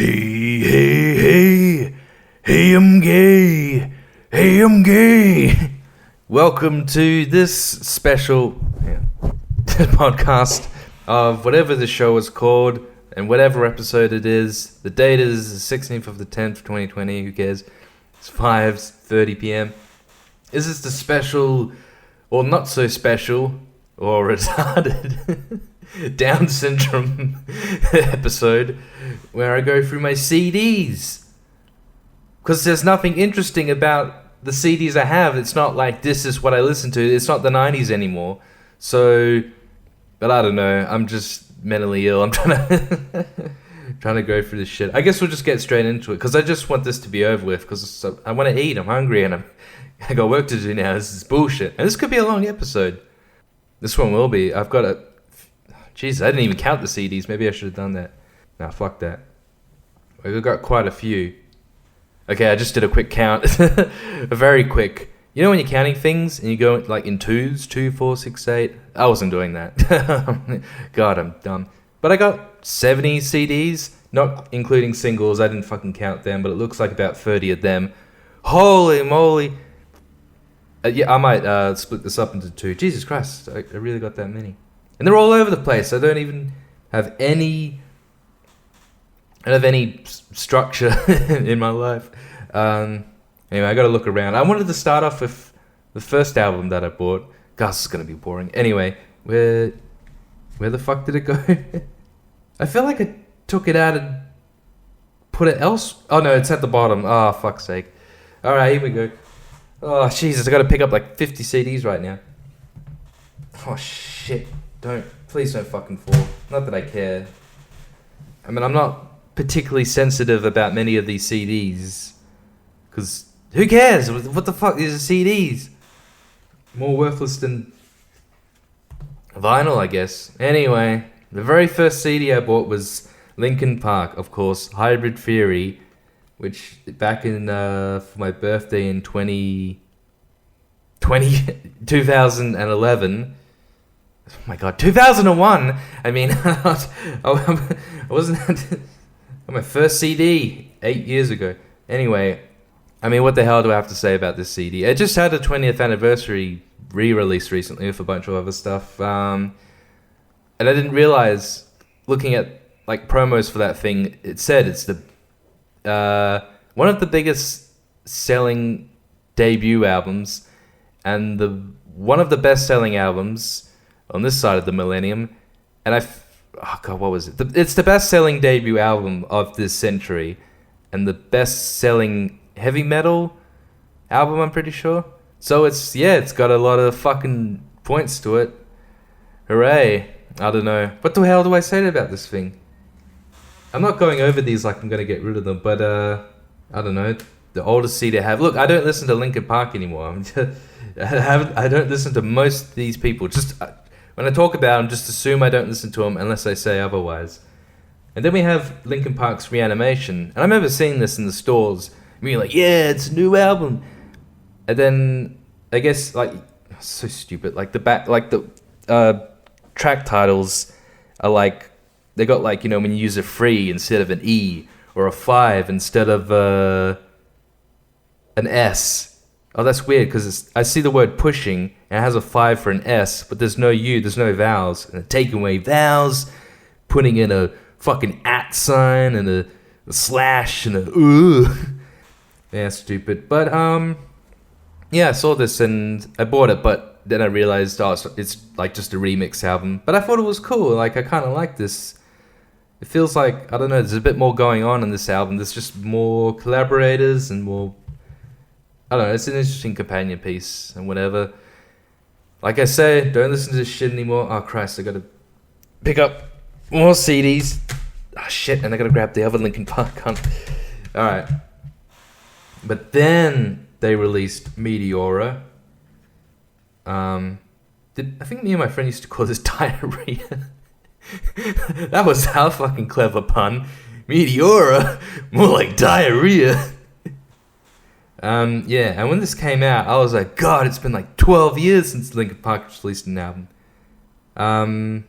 Hey, I'm gay. Hey, I'm gay. Welcome to this special podcast of whatever the show is called and whatever episode it is. The date is the 16th of the 10th, 2020. Who cares? It's 5:30 p.m. Is this the special or not so special or retarded Down syndrome episode where I go through my CDs? Because there's nothing interesting about the CDs I have. It's not like this is what I listen to. It's not the 90s anymore. So, but I don't know. I'm just mentally ill. I'm trying to go through this shit. I guess we'll just get straight into it because I just want this to be over with because I want to eat. I'm hungry and I got work to do now. This is bullshit. And this could be a long episode. This one will be. I've got a... Jeez, I didn't even count the CDs. Maybe I should have done that. Nah, fuck that. We've got quite a few. Okay, I just did a quick count. A very quick. You know when you're counting things and you go like in twos? 2, 4, 6, 8? I wasn't doing that. God, I'm dumb. But I got 70 CDs, not including singles. I didn't fucking count them, but it looks like about 30 of them. Holy moly. Yeah, I might split this up into 2. Jesus Christ, I really got that many. And they're all over the place. I don't even have any... I don't have any structure in my life. Anyway, I got to look around. I wanted to start off with the first album that I bought. God, this is going to be boring. Anyway, where the fuck did it go? I feel like I took it out and put it else. Oh, no, it's at the bottom. Oh, fuck's sake. All right, here we go. Oh, Jesus, I got to pick up like 50 CDs right now. Oh, shit. Please don't fucking fall. Not that I care. I mean, I'm not particularly sensitive about many of these CDs. Because who cares? What the fuck is CDs? More worthless than vinyl, I guess. Anyway, the very first CD I bought was Linkin Park, of course. Hybrid Theory. Which, back in, for my birthday in 2011... Oh my god, 2001! I mean, I wasn't on my first CD 8 years ago. Anyway, I mean, what the hell do I have to say about this CD? It just had a 20th anniversary re-release recently with a bunch of other stuff. And I didn't realize, looking at like promos for that thing, it said it's the one of the biggest selling debut albums and one of the best selling albums on this side of the millennium, and oh god, what was it? It's the best-selling debut album of this century, and the best-selling heavy metal album, I'm pretty sure. So it's got a lot of fucking points to it. Hooray! I don't know. What the hell do I say about this thing? I'm not going over these like I'm gonna get rid of them, but I don't know. The oldest CD I have. Look, I don't listen to Linkin Park anymore. I don't listen to most of these people. Just when I talk about them, just assume I don't listen to them unless I say otherwise. And then we have Linkin Park's Reanimation. And I remember seeing this in the stores, being like, yeah, it's a new album. And then, I guess, like, so stupid. Like, the back, like, the track titles are like, they got like, you know, when you use a 3 instead of an E, or a 5 instead of an S. Oh, that's weird, because I see the word pushing, and it has a 5 for an S, but there's no U, there's no vowels. And taking away vowels, putting in a fucking @ sign, and a slash, and a Yeah, stupid. But, yeah, I saw this, and I bought it, but then I realized, it's like just a remix album. But I thought it was cool, like, I kind of like this. It feels like, I don't know, there's a bit more going on in this album. There's just more collaborators and more... I don't know, it's an interesting companion piece and whatever. Like I say, don't listen to this shit anymore. Oh, Christ, I gotta pick up more CDs. Oh, shit, and I gotta grab the other Linkin Park hunt. Alright. But then they released Meteora. I think me and my friend used to call this diarrhea. That was our fucking clever pun. Meteora, more like diarrhea. Yeah, and when this came out, I was like, God, it's been like 12 years since Linkin Park released an album. I don't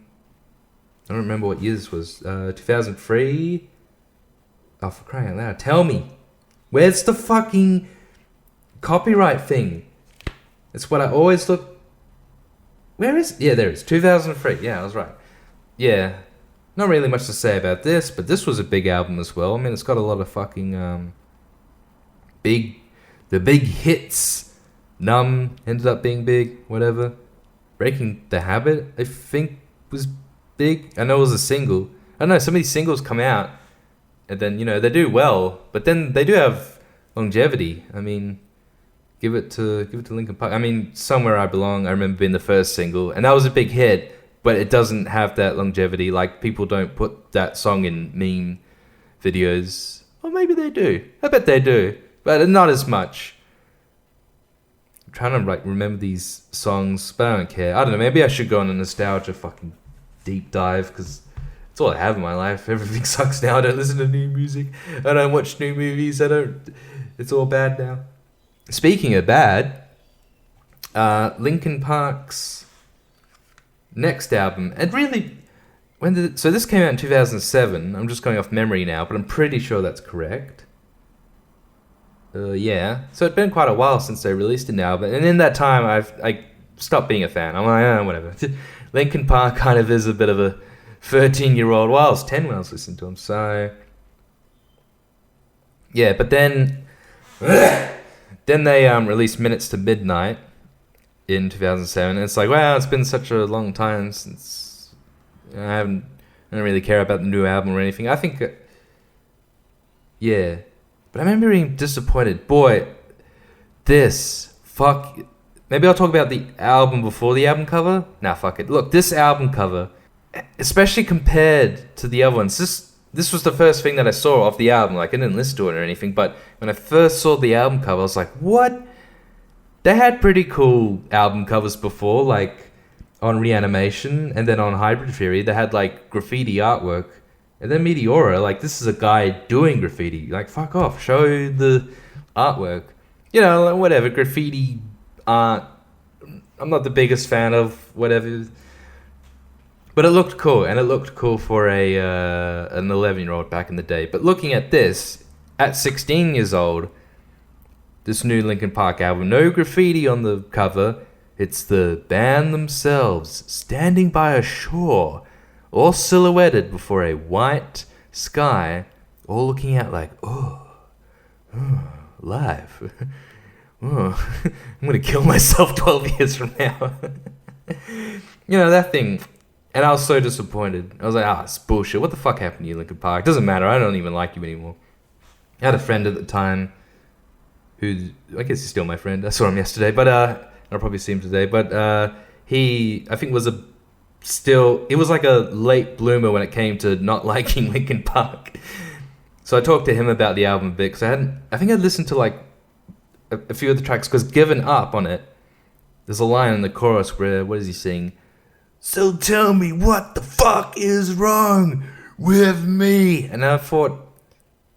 remember what year this was. 2003? Oh, for crying out loud. Tell me. Where's the fucking copyright thing? It's what I always look... Where is... Yeah, there it is. 2003. Yeah, I was right. Yeah. Not really much to say about this, but this was a big album as well. I mean, it's got a lot of fucking... The big hits. Numb ended up being big. Whatever. Breaking the Habit, I think, was big. I know it was a single. I don't know, some of these singles come out, and then, you know, they do well, but then they do have longevity. I mean, give it to Linkin Park. I mean, Somewhere I Belong, I remember being the first single, and that was a big hit, but it doesn't have that longevity. Like, people don't put that song in meme videos. Or maybe they do. I bet they do, but not as much. I'm trying to like remember these songs, but I don't care. I don't know, maybe I should go on a nostalgia fucking deep dive, because it's all I have in my life. Everything sucks now. I don't listen to new music. I don't watch new movies. It's all bad now. Speaking of bad, Linkin Park's next album, and really, so this came out in 2007. I'm just going off memory now, but I'm pretty sure that's correct. Yeah. So it's been quite a while since they released an album, and in that time, I stopped being a fan. I'm like, whatever. Linkin Park kind of is a bit of a 13-year-old. Well, I was 10 when I was listening to them, so... Yeah, but then... then they released Minutes to Midnight in 2007, and it's like, wow, it's been such a long time since... I don't really care about the new album or anything. I think... yeah. But I remember being disappointed. Boy, fuck... Maybe I'll talk about the album before the album cover? Nah, fuck it. Look, this album cover, especially compared to the other ones, this was the first thing that I saw of the album. Like, I didn't listen to it or anything, but when I first saw the album cover, I was like, what? They had pretty cool album covers before, like on Reanimation, and then on Hybrid Theory, they had like graffiti artwork. And then Meteora, like, this is a guy doing graffiti. Like, fuck off, show the artwork. You know, like, whatever, graffiti art, I'm not the biggest fan of, whatever. But it looked cool, and it looked cool for an 11-year-old back in the day. But looking at this, at 16 years old, this new Linkin Park album, no graffiti on the cover. It's the band themselves, standing by a shore, all silhouetted before a white sky, all looking out like, live. Oh, I'm going to kill myself 12 years from now. You know, that thing. And I was so disappointed. I was like, it's bullshit. What the fuck happened to you, Linkin Park? Doesn't matter. I don't even like you anymore. I had a friend at the time who, I guess he's still my friend. I saw him yesterday, but I'll probably see him today. But he, I think, it was like a late bloomer when it came to not liking Linkin Park. So I talked to him about the album a bit, because I think I'd listened to like a few of the tracks, because Given Up on it, there's a line in the chorus where, what is he saying? So tell me what the fuck is wrong with me? And I thought,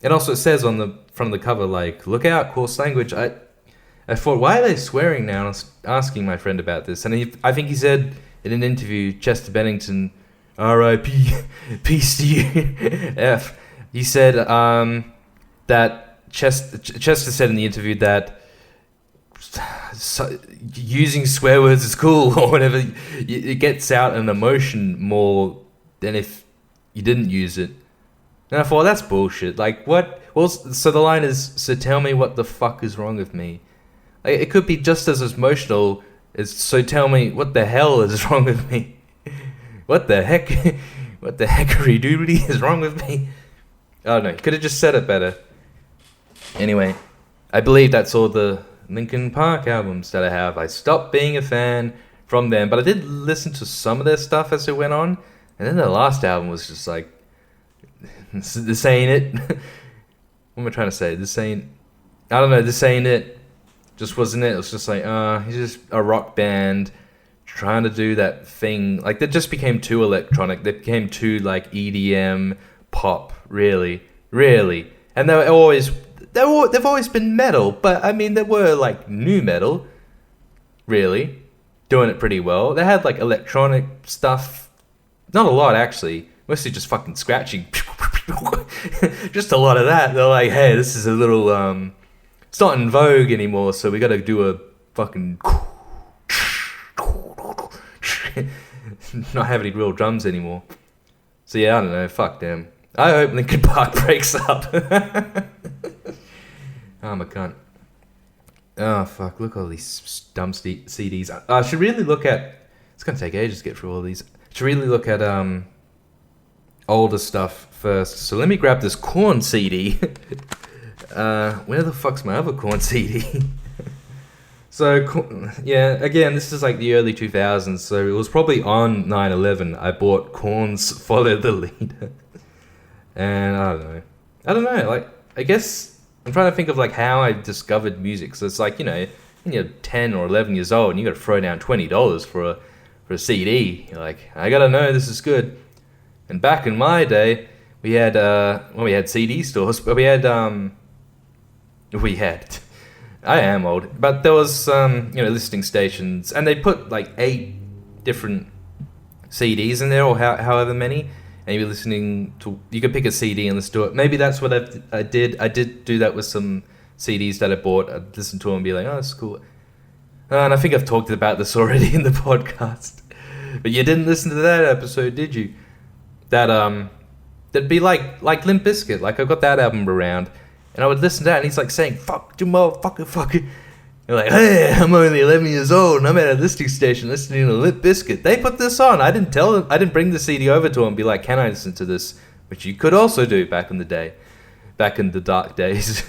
and also it says on the front of the cover, like, look out, coarse language. I thought, why are they swearing now? And I was asking my friend about this, and I think he said in an interview, Chester Bennington, R.I.P., peace to you, F. He said that Chester said in the interview that using swear words is cool, or whatever. It gets out an emotion more than if you didn't use it. And I thought, that's bullshit. Like, what? Well, so the line is, so tell me what the fuck is wrong with me. Like, it could be just as emotional as, so tell me what the hell is wrong with me. What the heck? What the heckery doodly is wrong with me? Oh no, could have just said it better. Anyway, I believe that's all the Linkin Park albums that I have. I stopped being a fan from them, but I did listen to some of their stuff as it went on, and then the last album was just like, this ain't it. What am I trying to say? This ain't it. Just wasn't it. It was just like, he's just a rock band trying to do that thing. Like, they just became too electronic. They became too like EDM pop, really. And they've always been metal, but I mean, they were like new metal, really, doing it pretty well. They had like electronic stuff, not a lot actually, mostly just fucking scratching. just a lot of that. They're like, hey, this is a little it's not in vogue anymore, so we got to do a fucking not have any real drums anymore. So yeah, I don't know, fuck them. I hope Linkin Park breaks up. I'm a cunt. Oh fuck, look at all these dumb CDs. I should really look at, it's gonna take ages to get through all these. I should really look at older stuff first. So let me grab this Korn CD. Where the fuck's my other Korn CD? So, yeah, again, this is like the early 2000s, so it was probably on 9/11 I bought Korn's Follow the Leader. And I don't know, like, I guess I'm trying to think of like how I discovered music. So it's like, you know, when you're 10 or 11 years old and you got to throw down $20 for a CD, you're like, I gotta know this is good. And back in my day, we had CD stores, but we had I am old, but there was listening stations, and they put like 8 different CDs in there, or however many, and you're listening to. You could pick a CD and listen to it. Maybe that's what I did. I did do that with some CDs that I bought. I'd listen to them and be like, oh, that's cool. And I think I've talked about this already in the podcast, but you didn't listen to that episode, did you? That'd be like Limp Bizkit. Like I got that album around. And I would listen to that, and he's like saying, fuck, you motherfucker, fuck it. You're like, hey, I'm only 11 years old, and I'm at a listening station listening to Limp Bizkit. They put this on. I didn't bring the CD over to him and be like, can I listen to this? Which you could also do back in the day. Back in the dark days,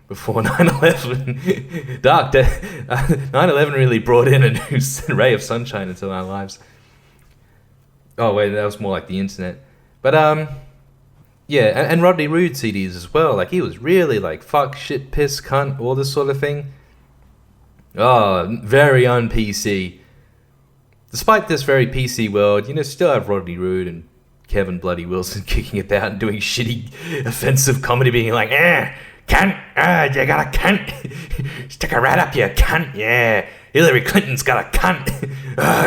before 9/11. 9/11 really brought in a new ray of sunshine into our lives. Oh, wait, that was more like the internet. But, yeah, and Rodney Rood CDs as well. Like, he was really like, fuck, shit, piss, cunt, all this sort of thing. Oh, very un-PC. Despite this very PC world, still have Rodney Rood and Kevin Bloody Wilson kicking about and doing shitty, offensive comedy, being like, cunt, you got a cunt. Stick a rat up your cunt, yeah. Hillary Clinton's got a cunt.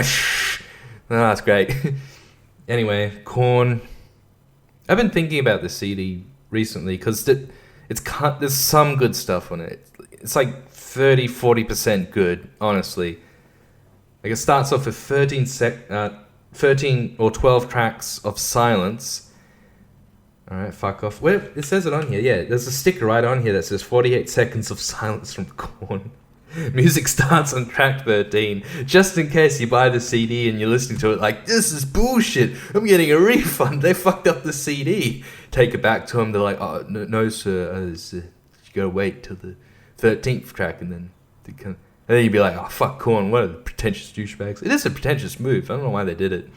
Shh. Oh, that's great. Anyway, Korn. I've been thinking about this CD recently because there's some good stuff on it. It's like 30-40% good, honestly. Like it starts off with 13 or 12 tracks of silence. All right, fuck off. Wait, it says it on here. Yeah, there's a sticker right on here that says 48 seconds of silence from Korn. Music starts on track 13, just in case you buy the CD and you're listening to it like, this is bullshit, I'm getting a refund, they fucked up the CD. Take it back to them, they're like, oh, no sir, you gotta wait till the 13th track, and then you'd be like, oh, fuck Korn, what are the pretentious douchebags. It is a pretentious move, I don't know why they did it.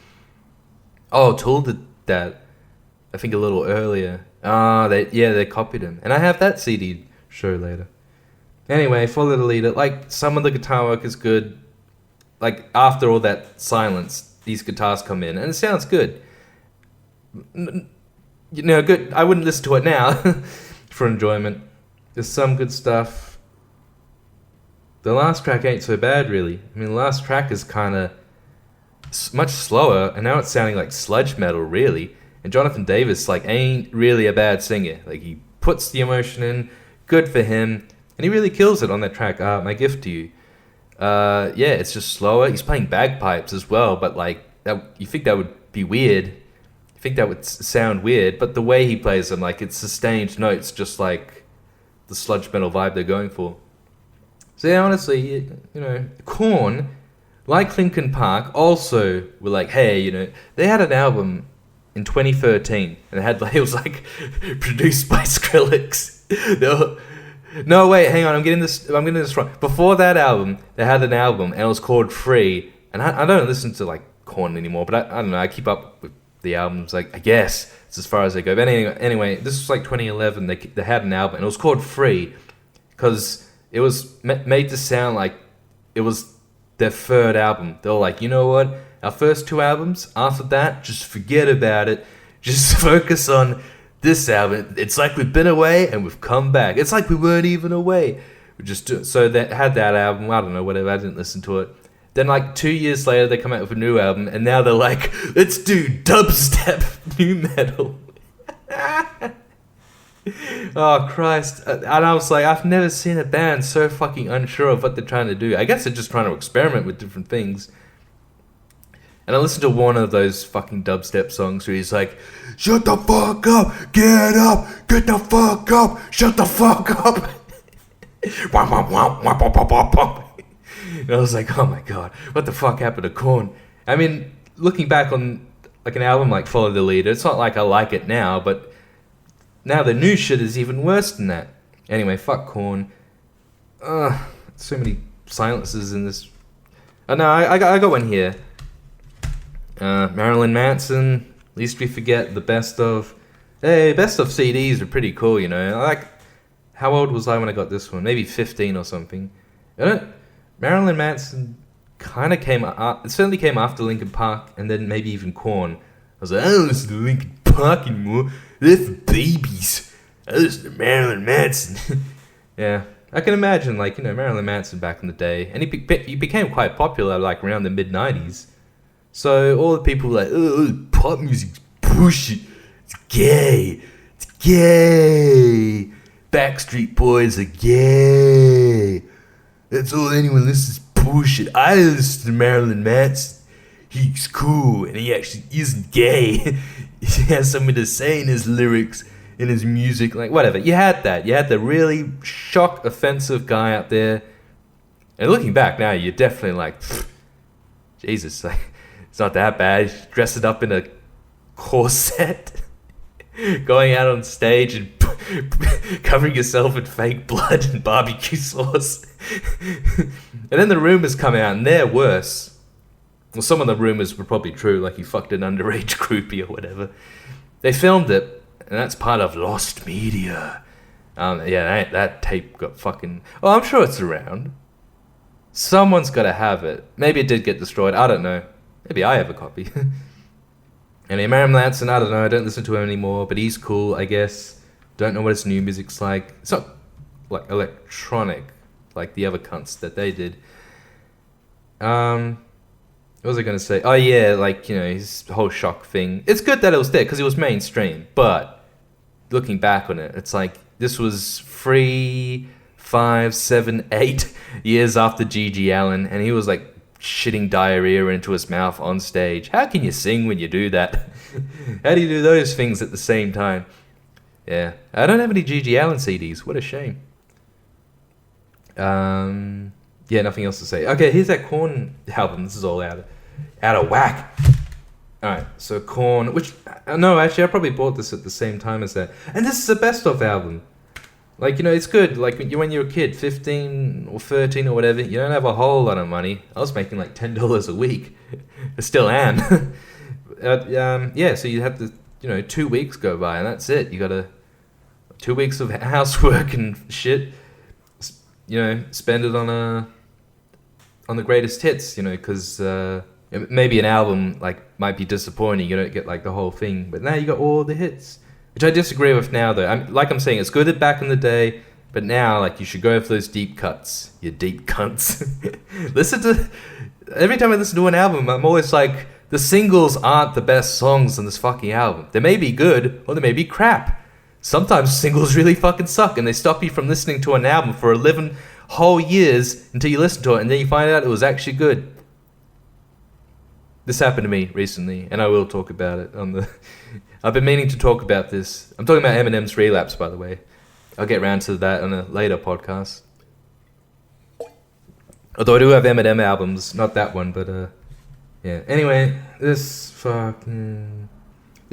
Oh, Tool did that, I think a little earlier. They copied him, and I have that CD, show later. Anyway, Follow the Leader, like, some of the guitar work is good. Like, after all that silence, these guitars come in, and it sounds good. Good. I wouldn't listen to it now for enjoyment. There's some good stuff. The last track ain't so bad, really. I mean, the last track is kind of much slower, and now it's sounding like sludge metal, really. And Jonathan Davis, like, ain't really a bad singer. Like, he puts the emotion in, good for him. And he really kills it on that track, My Gift to You. Yeah, it's just slower. He's playing bagpipes as well, but like, you think that would be weird. You think that would sound weird, but the way he plays them, like, it's sustained notes, just like the sludge metal vibe they're going for. So yeah, honestly, Korn, like Linkin Park, also were like, hey, they had an album in 2013, and it was like produced by Skrillex. No, wait, hang on, I'm getting this wrong. Before that album, they had an album, and it was called Free. And I don't listen to, like, Korn anymore, but I don't know, I keep up with the albums, like, I guess, it's as far as they go. But anyway, this was like 2011, they had an album, and it was called Free, because it was made to sound like it was their third album. They were like, you know what, our first 2 albums, after that, just forget about it, just focus on this album. It's like we've been away and we've come back. It's like we weren't even away. So they had that album. I don't know, whatever. I didn't listen to it. Then like 2 years later, they come out with a new album, and now they're like, let's do dubstep new metal. Oh, Christ. And I was like, I've never seen a band so fucking unsure of what they're trying to do. I guess they're just trying to experiment with different things. And I listened to one of those fucking dubstep songs where he's like, shut the fuck up, get the fuck up, shut the fuck up. And I was like, oh my god, what the fuck happened to Korn? I mean, looking back on like an album like Follow the Leader, it's not like I like it now, but now the new shit is even worse than that. Anyway, fuck Korn. So many silences in this. Oh no, I got one here. Marilyn Manson, Least We Forget, the best of. Hey, best of CDs are pretty cool, you know. I like. How old was I when I got this one? Maybe 15 or something. Marilyn Manson kind of came. It certainly came after Linkin Park, and then maybe even Korn. I was like, I don't listen to Linkin Park anymore. They're for babies. I listen to Marilyn Manson. Yeah, I can imagine, like, you know, Marilyn Manson back in the day, and he became quite popular like around the mid '90s. So all the people were like, oh, pop music's bullshit. It's gay. It's gay. Backstreet Boys are gay. That's all anyone listens to, bullshit. I listen to Marilyn Manson. He's cool, and he actually isn't gay. He has something to say in his lyrics, in his music, like whatever. You had that. You had the really shock, offensive guy out there. And looking back now, you're definitely like, Jesus, like, it's not that bad. Dress it up in a corset, going out on stage and covering yourself in fake blood and barbecue sauce. And then the rumors come out, and they're worse. Well, some of the rumors were probably true, like he fucked an underage groupie or whatever. They filmed it, and that's part of lost media. Yeah, that tape got fucking... Oh, I'm sure it's around. Someone's got to have it. Maybe it did get destroyed. I don't know. Maybe I have a copy. Anyway, Marilyn Manson, I don't know. I don't listen to him anymore, but he's cool, I guess. Don't know what his new music's like. It's not like electronic, like the other cunts that they did. What was I going to say? Oh, yeah, like, you know, his whole shock thing. It's good that it was there because it was mainstream. But looking back on it, it's like this was 3, 5, 7, 8 years after G.G. Allen. And he was like shitting diarrhea into his mouth on stage. How can you sing when you do that? How do you do those things at the same time? Yeah. I don't have any G.G. Allen CDs. What a shame. Yeah, nothing else to say. Okay, here's that Korn album. This is all out of whack. Alright, so Korn, which... No, actually, I probably bought this at the same time as that. And this is the best of album. Like, you know, it's good. Like, when you're a kid, 15 or 13 or whatever, you don't have a whole lot of money. I was making like $10 a week. I still am. Yeah, so you have to, you know, 2 weeks go by, and that's it. You got 2 weeks of housework and shit. You know, spend it on the greatest hits, you know, because maybe an album like might be disappointing. You don't get like the whole thing, but now you got all the hits, which I disagree with now. Though, I'm saying, it's good back in the day, but now like you should go for those deep cuts. You deep cunts. Every time I listen to an album, I'm always like, the singles aren't the best songs on this fucking album. They may be good or they may be crap. Sometimes singles really fucking suck, and they stop you from listening to an album for 11 whole years until you listen to it, and then you find out it was actually good. This happened to me recently, and I will talk about it on the... I've been meaning to talk about this. I'm talking about Eminem's Relapse, by the way. I'll get around to that on a later podcast. Although I do have Eminem albums, not that one, but yeah. Anyway, this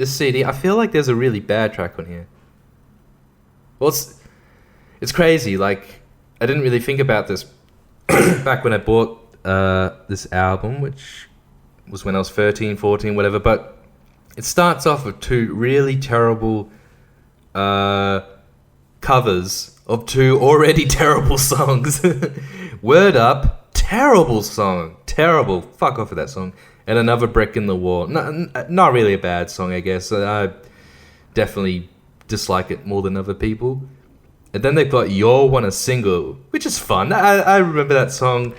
CD, I feel like there's a really bad track on here. Well, it's crazy. Like, I didn't really think about this back when I bought this album, which was when I was 13, 14, whatever. But it starts off with 2 really terrible covers of 2 already terrible songs. Word Up, terrible song. Terrible. Fuck off with that song. And Another Brick in the Wall. Not really a bad song, I guess. I definitely dislike it more than other people. And then they've got Y'all Want a Single, which is fun. I remember that song.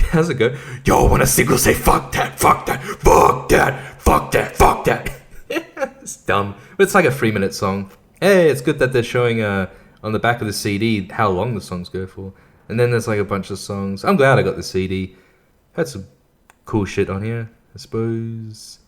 How's it go? Y'all want a single, say fuck that, fuck that, fuck that, fuck that, fuck that. It's dumb, but it's like a 3-minute song. Hey, it's good that they're showing on the back of the CD how long the songs go for. And then there's like a bunch of songs. I'm glad I got the CD. Had some cool shit on here, I suppose.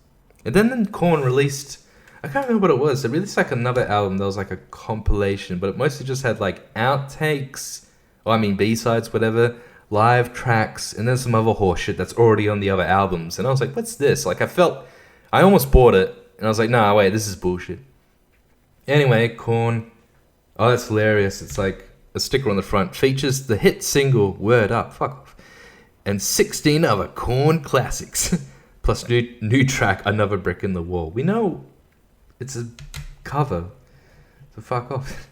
And then Korn released, I can't remember what it was. They released like another album that was like a compilation, but it mostly just had like outtakes, or I mean B-sides, whatever, live tracks, and then some other horse shit that's already on the other albums. And I was like, what's this? Like I almost bought it, and I was like, nah, wait, this is bullshit. Anyway, Korn. Oh, that's hilarious. It's like a sticker on the front. Features the hit single, Word Up, fuck off, and 16 other Korn classics. Plus new track, Another Brick in the Wall. We know it's a cover, so fuck off.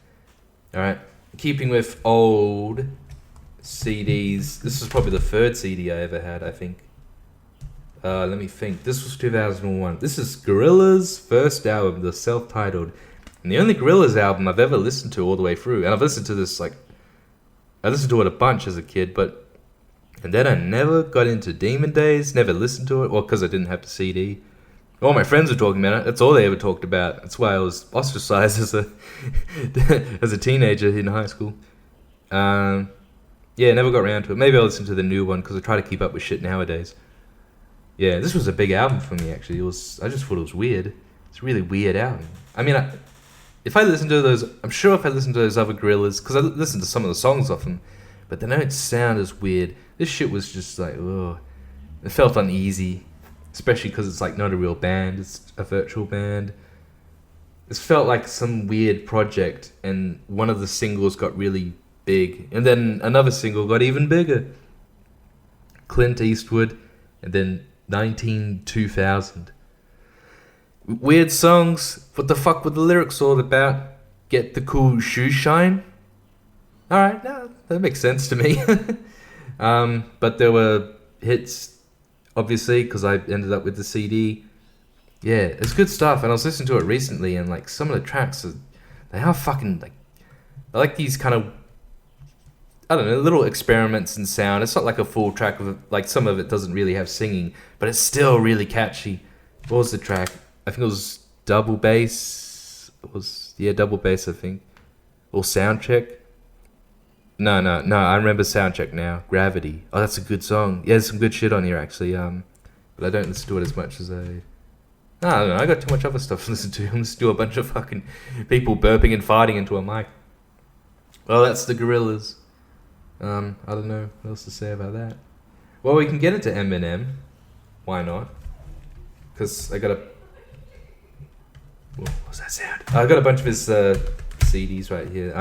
Alright, keeping with old CDs. This was probably the third CD I ever had, I think. Let me think. This was 2001. This is Gorillaz' first album, the self-titled. And the only Gorillaz album I've ever listened to all the way through. And I've listened to this, like, I listened to it a bunch as a kid, but... And then I never got into Demon Days, never listened to it, well, because I didn't have the CD. All my friends were talking about it. That's all they ever talked about. That's why I was ostracized as a teenager in high school. Yeah, never got around to it. Maybe I'll listen to the new one, because I try to keep up with shit nowadays. Yeah, this was a big album for me, actually. I just thought it was weird. It's a really weird album. I mean, if I listen to those, I'm sure if I listen to those other Gorillaz, because I listened to some of the songs off them, but they don't sound as weird. This shit was just like, ugh. It felt uneasy, especially because it's like not a real band, it's a virtual band. It felt like some weird project, and one of the singles got really big, and then another single got even bigger. Clint Eastwood, and then 2000. Weird songs. What the fuck were the lyrics all about? Get the cool shoe shine? Alright, no, that makes sense to me. But there were hits, obviously, because I ended up with the CD. Yeah, it's good stuff, and I was listening to it recently, and like some of the tracks, they are fucking like, I like these kind of, I don't know, little experiments in sound. It's not like a full track of like some of it doesn't really have singing, but it's still really catchy. What was the track? I think it was Double Bass. Double Bass, I think, or Soundcheck. No, I remember Soundcheck now. Gravity. Oh, that's a good song. Yeah, there's some good shit on here, actually. But I don't listen to it as much as I don't know. I got too much other stuff to listen to. I'm listening to a bunch of fucking people burping and farting into a mic. Well, that's the Gorillaz. I don't know what else to say about that. Well, we can get into Eminem. Why not? Because I got a... What was that sound? I got a bunch of his CDs right here.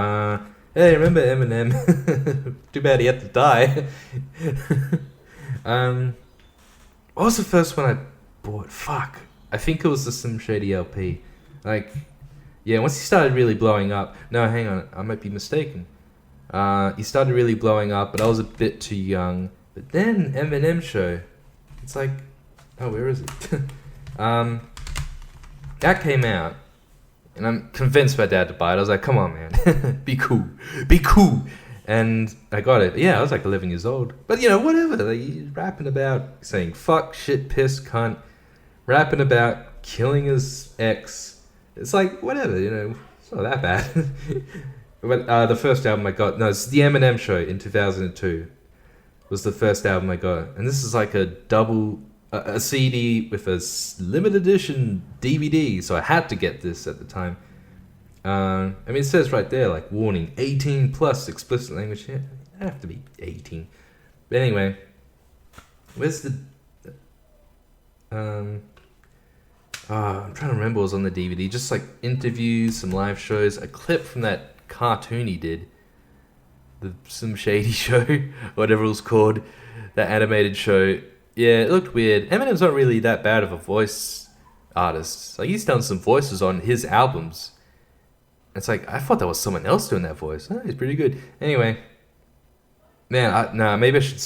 Hey, remember Eminem? Too bad he had to die. What was the first one I bought? Fuck. I think it was the Slim Shady LP. Like, yeah, once he started really blowing up... No, hang on. I might be mistaken. He started really blowing up, but I was a bit too young. But then Eminem Show. It's like... Oh, where is it? That came out. And I'm convinced my dad to buy it. I was like, come on, man. Be cool. Be cool. And I got it. Yeah, I was like 11 years old. But, you know, whatever. Like, he's rapping about saying fuck, shit, piss, cunt. Rapping about killing his ex. It's like, whatever, you know. It's not that bad. But the first album I got... No, it's The Eminem Show in 2002. Was the first album I got. And this is like a double... a CD with a limited edition DVD, so I had to get this at the time. I mean, it says right there, like, warning, 18 plus explicit language. Yeah, I have to be 18. But anyway, where's the... I'm trying to remember what was on the DVD. Just like interviews, some live shows, a clip from that cartoon he did. The Some Shady Show, whatever it was called. That animated show. Yeah, it looked weird. Eminem's not really that bad of a voice artist. Like, he's done some voices on his albums. It's like, I thought that was someone else doing that voice. Oh, he's pretty good. Anyway. Man, maybe I should...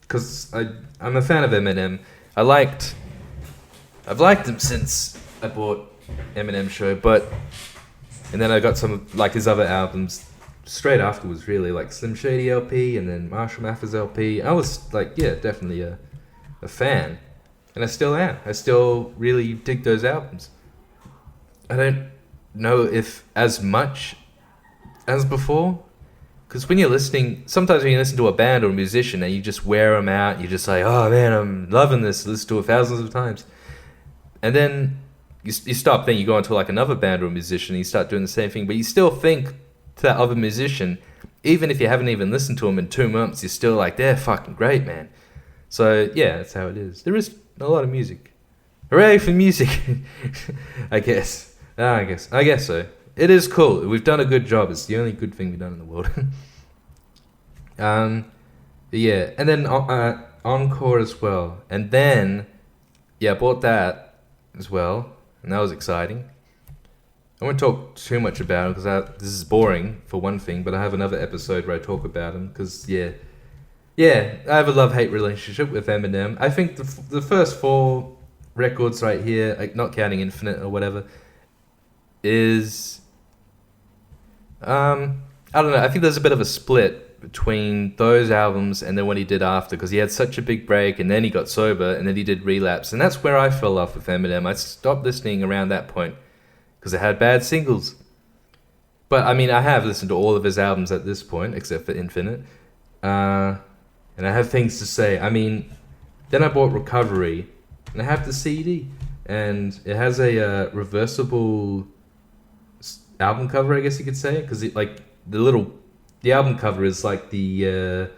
Because I'm a fan of Eminem. I've liked him since I bought Eminem Show, but... And then I got some of, like, his other albums straight afterwards, really. Like, Slim Shady LP, and then Marshall Mathers LP. I was, like, yeah, definitely a fan, and I still am. I still really dig those albums. I don't know if as much as before. Because when you're listening, sometimes when you listen to a band or a musician and you just wear them out, you're just like, oh man, I'm loving this, listen to it thousands of times. And then you stop, then you go into like another band or a musician and you start doing the same thing, but you still think to that other musician, even if you haven't even listened to them in 2 months, you're still like, they're fucking great, man. So yeah, that's how it is. There is a lot of music. Hooray for music! I guess so. It is cool. We've done a good job. It's the only good thing we've done in the world. Yeah, and then Encore as well. And then, yeah, I bought that as well, and that was exciting. I won't talk too much about it because this is boring for one thing, but I have another episode where I talk about him because, yeah, I have a love-hate relationship with Eminem. I think the first 4 records right here, like not counting Infinite or whatever, is... I don't know. I think there's a bit of a split between those albums and then what he did after, because he had such a big break and then he got sober and then he did Relapse, and that's where I fell off with Eminem. I stopped listening around that point because it had bad singles. But I mean, I have listened to all of his albums at this point except for Infinite, and I have things to say. I mean, then I bought Recovery and I have the CD and it has a reversible album cover, I guess you could say, because like the album cover is like the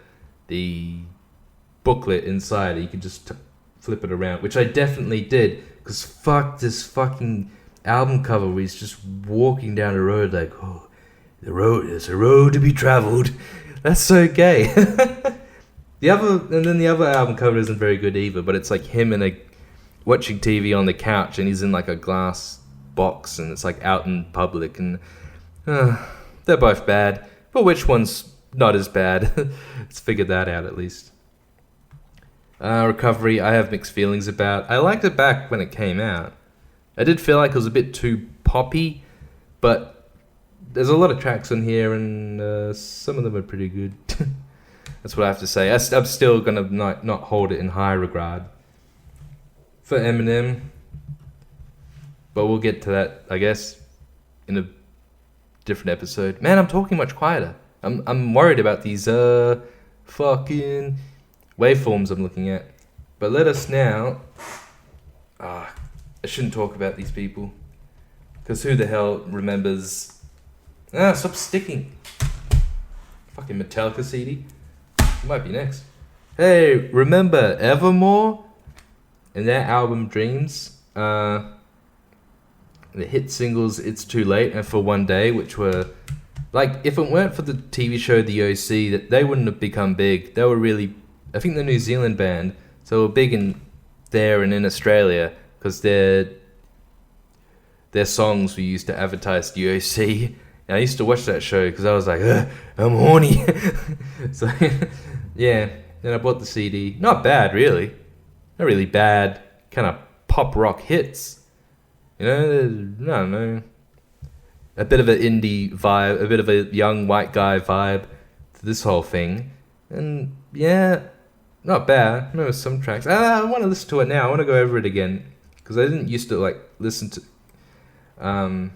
booklet inside. You can just flip it around, which I definitely did, because fuck this fucking album cover where he's just walking down the road like, oh, there's a road to be traveled. That's so gay. The other album cover isn't very good either, but it's like him watching TV on the couch and he's in like a glass box and it's like out in public, and they're both bad, but which one's not as bad? Let's figure that out at least. Recovery, I have mixed feelings about. I liked it back when it came out. I did feel like it was a bit too poppy, but there's a lot of tracks on here and some of them are pretty good. That's what I have to say. I'm still gonna not hold it in high regard for Eminem. But we'll get to that, I guess, in a different episode. Man, I'm talking much quieter. I'm worried about these fucking waveforms I'm looking at. But let us now... I shouldn't talk about these people. Because who the hell remembers... stop sticking. Fucking Metallica CD. Might be next. Hey, remember Evermore? And their album Dreams? The hit singles It's Too Late and For One Day, which were like, if it weren't for the TV show The OC, that they wouldn't have become big. They were really, I think, the New Zealand band, so they were big in there and in Australia because their songs were used to advertise The OC. And I used to watch that show because I was like, I'm horny. So yeah, then I bought the CD. Not bad, really. Not really bad. Kind of pop rock hits. You know, I don't know, a bit of an indie vibe, a bit of a young white guy vibe to this whole thing. And yeah, not bad. I know some tracks. I want to listen to it now. I want to go over it again because I didn't used to like listen to a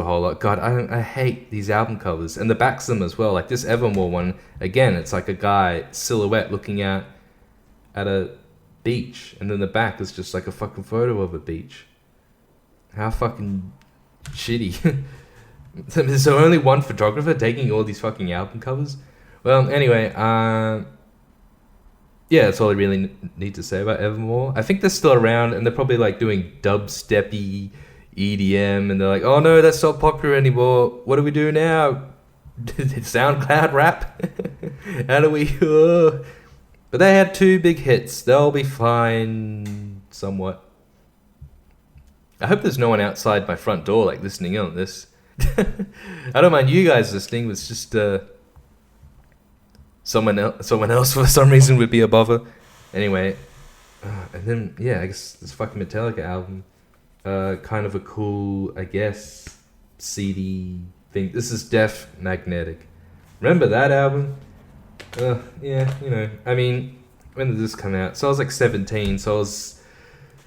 whole lot. God, I hate these album covers and the backs of them as well. Like this Evermore one, again, it's like a guy silhouette looking out at a beach, and then the back is just like a fucking photo of a beach. How fucking shitty. There's so only one photographer taking all these fucking album covers. Well, anyway, yeah, that's all I really need to say about Evermore. I think they're still around, and they're probably like doing dubsteppy EDM, and they're like, oh no, that's not popular anymore. What do we do now? SoundCloud rap? How do we... But they had 2 big hits. They'll be fine, somewhat. I hope there's no one outside my front door, like, listening in on this. I don't mind you guys listening, but it's just someone else for some reason would be a bother. Anyway, and then, yeah, I guess this fucking Metallica album, kind of a cool, I guess, CD thing. This is Deaf Magnetic. Remember that album? Yeah, you know, I mean, when did this come out? So I was like 17, so I was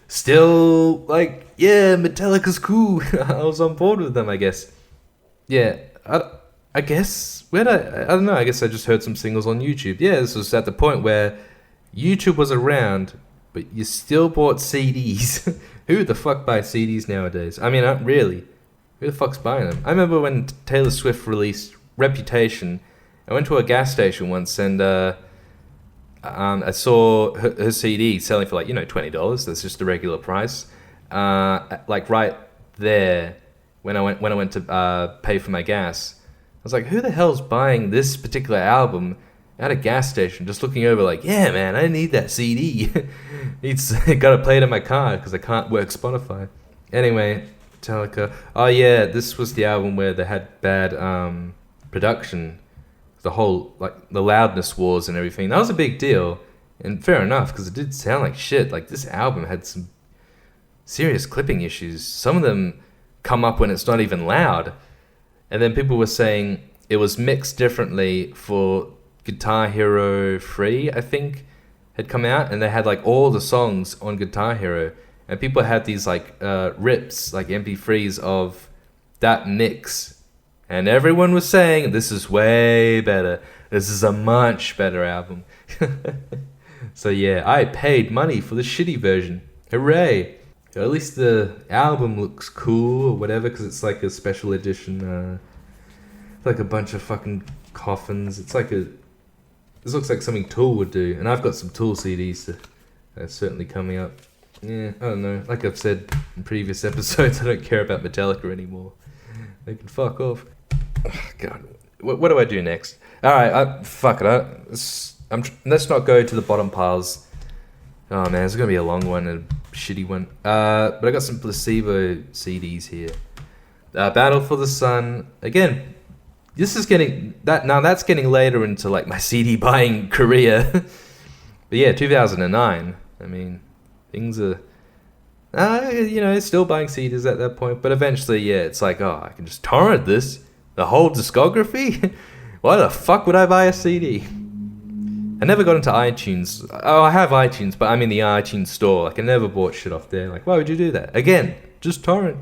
still like, yeah, Metallica's cool. I was on board with them, I guess. Yeah, I guess I don't know. I guess I just heard some singles on YouTube. Yeah, this was at the point where YouTube was around, but you still bought CDs. Who the fuck buys CDs nowadays? I mean, really. Who the fuck's buying them? I remember when Taylor Swift released Reputation. I went to a gas station once and I saw her CD selling for like, $20. That's just the regular price. Like right there when I went to pay for my got I was like, who the hell's buying this particular album at a gas station? Just looking over like, yeah, man, I need that CD. It's gotta play it in my car because I can't work Spotify. Anyway, Metallica. Oh yeah, this was the album where they had bad production. The whole, like, the loudness wars and everything. That was a big deal. And fair enough, because it did sound like shit. Like, this album had some serious clipping issues. Some of them come up when it's not even loud. And then people were saying it was mixed differently for Guitar Hero 3, I think, had come out. And they had, like, all the songs on Guitar Hero. And people had these, like, rips, like MP3s of that mix. And everyone was saying, this is way better. This is a much better album. So yeah, I paid money for the shitty version. Hooray! At least the album looks cool or whatever, because it's like a special edition. It's like a bunch of fucking coffins. This looks like something Tool would do. And I've got some Tool CDs that's certainly coming up. Yeah, I don't know. Like I've said in previous episodes, I don't care about Metallica anymore. They can fuck off. Oh, God, what do I do next? All right, fuck it. Let's not go to the bottom piles. Oh man, it's gonna be a long one and a shitty one. But I got some Placebo CDs here. Battle for the Sun. Again, this is getting that now. That's getting later into like my CD buying career. But yeah, 2009. I mean, things are. Still buying CDs at that point. But eventually, yeah, it's like, oh, I can just torrent this. The whole discography? Why the fuck would I buy a CD? I never got into iTunes. Oh, I have iTunes, but I'm in the iTunes store. Like, I never bought shit off there. Like, why would you do that? Again, just torrent.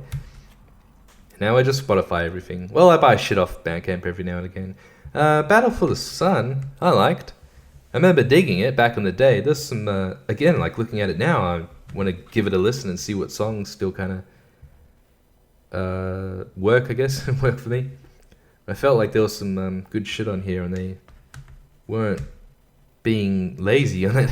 Now I just Spotify everything. Well, I buy shit off Bandcamp every now and again. Battle for the Sun, I liked. I remember digging it back in the day. There's some, again, like looking at it now, I want to give it a listen and see what songs still kind of work, I guess, work for me. I felt like there was some good shit on here and they weren't being lazy on it.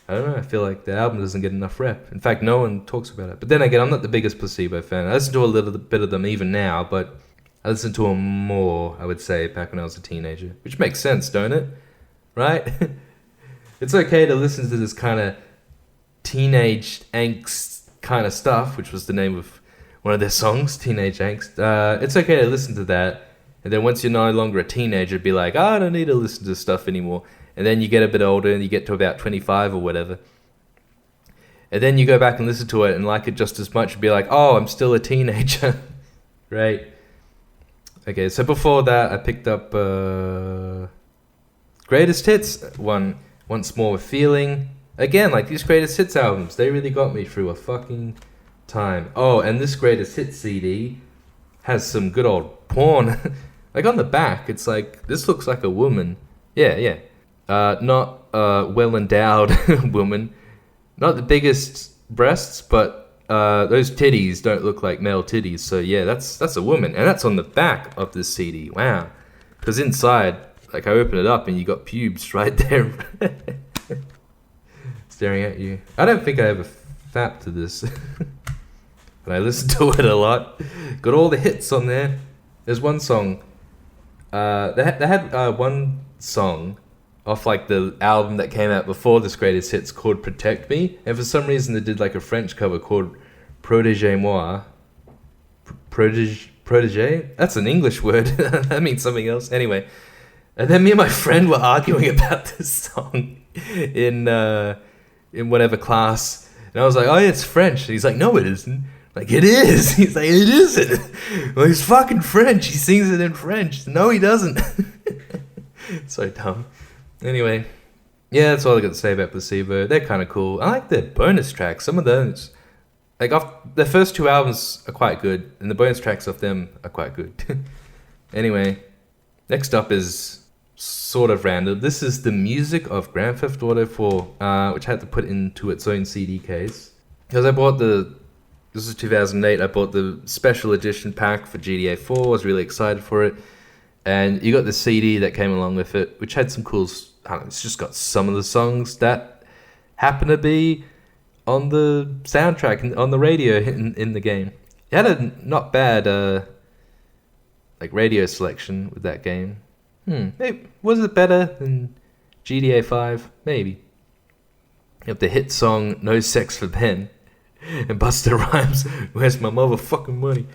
I don't know, I feel like the album doesn't get enough rep. In fact, no one talks about it. But then again, I'm not the biggest Placebo fan. I listen to a little bit of them even now, but I listen to them more, I would say, back when I was a teenager. Which makes sense, don't it? Right? It's okay to listen to this kind of teenage angst kind of stuff, which was the name of one of their songs, Teenage Angst. It's okay to listen to that. And then once you're no longer a teenager, be like, I don't need to listen to stuff anymore. And then you get a bit older and you get to about 25 or whatever. And then you go back and listen to it and like it just as much and be like, oh, I'm still a teenager. Right? Okay, so before that, I picked up Greatest Hits, Once More with Feeling. Again, like these Greatest Hits albums, they really got me through a fucking time. Oh, and this Greatest Hits CD has some good old porn. Like on the back, it's like, this looks like a woman. Yeah. Not a well-endowed woman. Not the biggest breasts, but those titties don't look like male titties. So yeah, that's a woman. And that's on the back of this CD. Wow. Because inside, like I open it up and you got pubes right there. Staring at you. I don't think I ever fapped to this. But I listened to it a lot. Got all the hits on there. There's one song. They had one song off like the album that came out before this Greatest Hits called Protect Me. And for some reason they did like a French cover called Protégez Moi. Protégé? That's an English word. That means something else. Anyway. And then me and my friend were arguing about this song in whatever class. And I was like, oh yeah, it's French. And he's like, no it isn't. Like, it is. He's like, it isn't. Well, he's fucking French. He sings it in French. No, he doesn't. So dumb. Anyway, yeah, that's all I got to say about Placebo. They're kind of cool. I like their bonus tracks. Some of those like the first two albums are quite good, and the bonus tracks off them are quite good. Anyway, next up is sort of random. This is the music of Grand Theft Auto 4, which I had to put into its own CD case. Because I bought this is 2008, I bought the special edition pack for GTA 4, I was really excited for it. And you got the CD that came along with it, which had some cool, I don't know, it's just got some of the songs that happen to be on the soundtrack and on the radio in the game. It had a not bad like radio selection with that game. Maybe, was it better than GTA 5? Maybe. You have the hit song "No Sex for Ben" and Busta Rhymes, "Where's my motherfucking money?"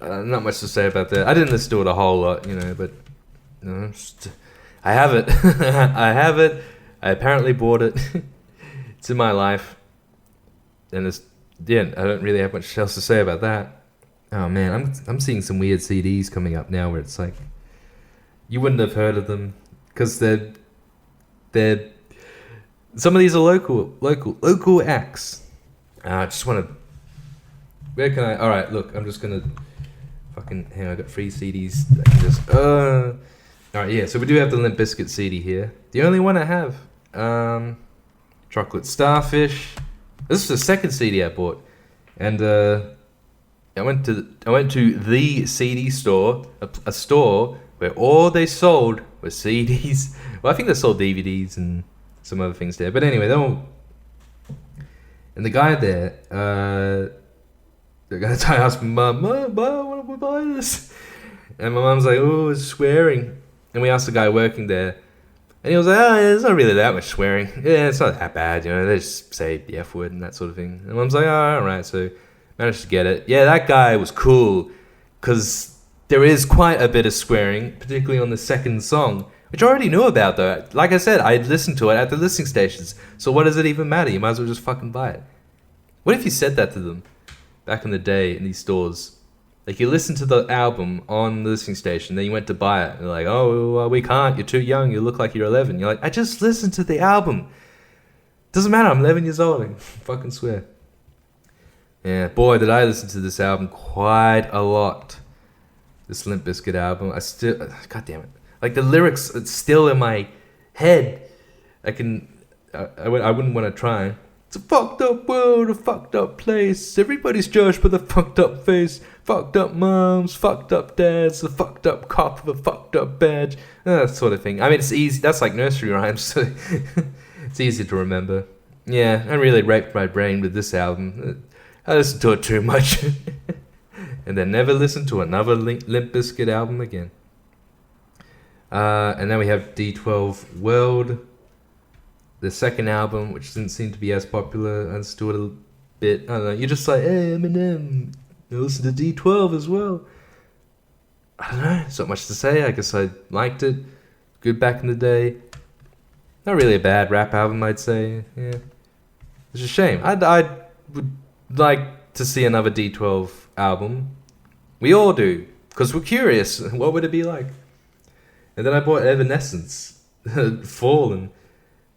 Not much to say about that. I didn't listen to it a whole lot, but I have it. I have it. I apparently bought it. It's in my life, and I don't really have much else to say about that. Oh man, I'm seeing some weird CDs coming up now where it's like you wouldn't have heard of them because they're some of these are local acts. I just want to. Where can I? All right, look, I'm just gonna fucking hang on. I got 3 CDs. I can just all right, yeah. So we do have the Limp Bizkit CD here. The only one I have. Chocolate Starfish. This is the second CD I bought, and I went to the CD store, a store where all they sold were CDs. Well, I think they sold DVDs and some other things there. But anyway, and the guy there, I asked my mum, why don't we buy this? And my mum's like, oh, it's swearing. And we asked the guy working there, and he was like, oh, there's not really that much swearing. Yeah, it's not that bad, they just say the F word and that sort of thing. And Mum's like, oh, alright, so managed to get it. Yeah, that guy was cool, because there is quite a bit of swearing, particularly on the second song, which I already knew about though. Like I said, I listened to it at the listening stations, so what does it even matter? You might as well just fucking buy it. What if you said that to them back in the day in these stores? Like, you listened to the album on the listening station, then you went to buy it, and they're like, oh, well, we can't, you're too young, you look like you're 11. You're like, I just listened to the album. Doesn't matter, I'm 11 years old, I fucking swear. Yeah, boy, did I listen to this album quite a lot. This Limp Bizkit album, god damn it. Like, the lyrics, it's still in my head. I wouldn't want to try. It's a fucked up world, a fucked up place. Everybody's judged by the fucked up face. Fucked up moms, fucked up dads, a fucked up cop with a fucked up badge. That sort of thing. I mean, it's easy. That's like nursery rhymes, so it's easy to remember. Yeah, I really raped my brain with this album. I listened to it too much. And then never listened to another Limp Bizkit album again. And then we have D12 World, the second album, which didn't seem to be as popular. I understood a bit. I don't know. You're just like, hey, Eminem. I listen to D12 as well. I don't know. It's not much to say. I guess I liked it. Good back in the day. Not really a bad rap album, I'd say. Yeah. It's a shame. I would like to see another D12 album. We all do. Because we're curious. What would it be like? And then I bought Evanescence. Fallen.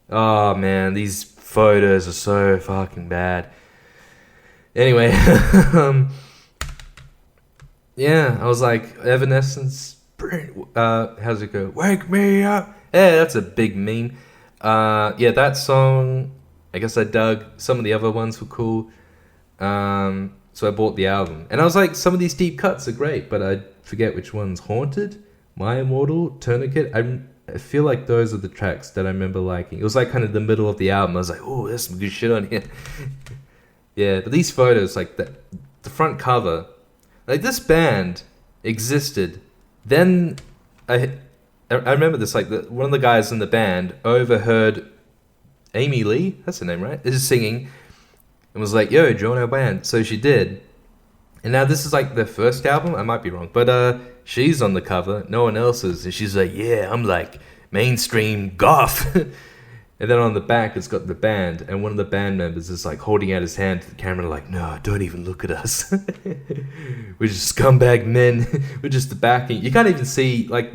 Oh man, these photos are so fucking bad. Anyway, yeah, I was like, Evanescence, how's it go? Wake me up. Yeah, that's a big meme. Yeah, that song, I guess I dug. Some of the other ones were cool. So I bought the album. And I was like, some of these deep cuts are great, but I forget which ones. Haunted, My Immortal, Tourniquet. I feel like those are the tracks that I remember liking. It was like kind of the middle of the album. I was like, oh, there's some good shit on here. Yeah, but these photos, like the front cover, like this band existed. Then I remember this, like one of the guys in the band overheard Amy Lee, that's her name, right? Is singing and was like, yo, join our band. So she did. And now this is like their first album. I might be wrong, but she's on the cover. No one else is. And she's like, yeah, I'm like mainstream goth. And then on the back, it's got the band. And one of the band members is like holding out his hand to the camera like, no, don't even look at us. We're just scumbag men. We're just the backing. You can't even see like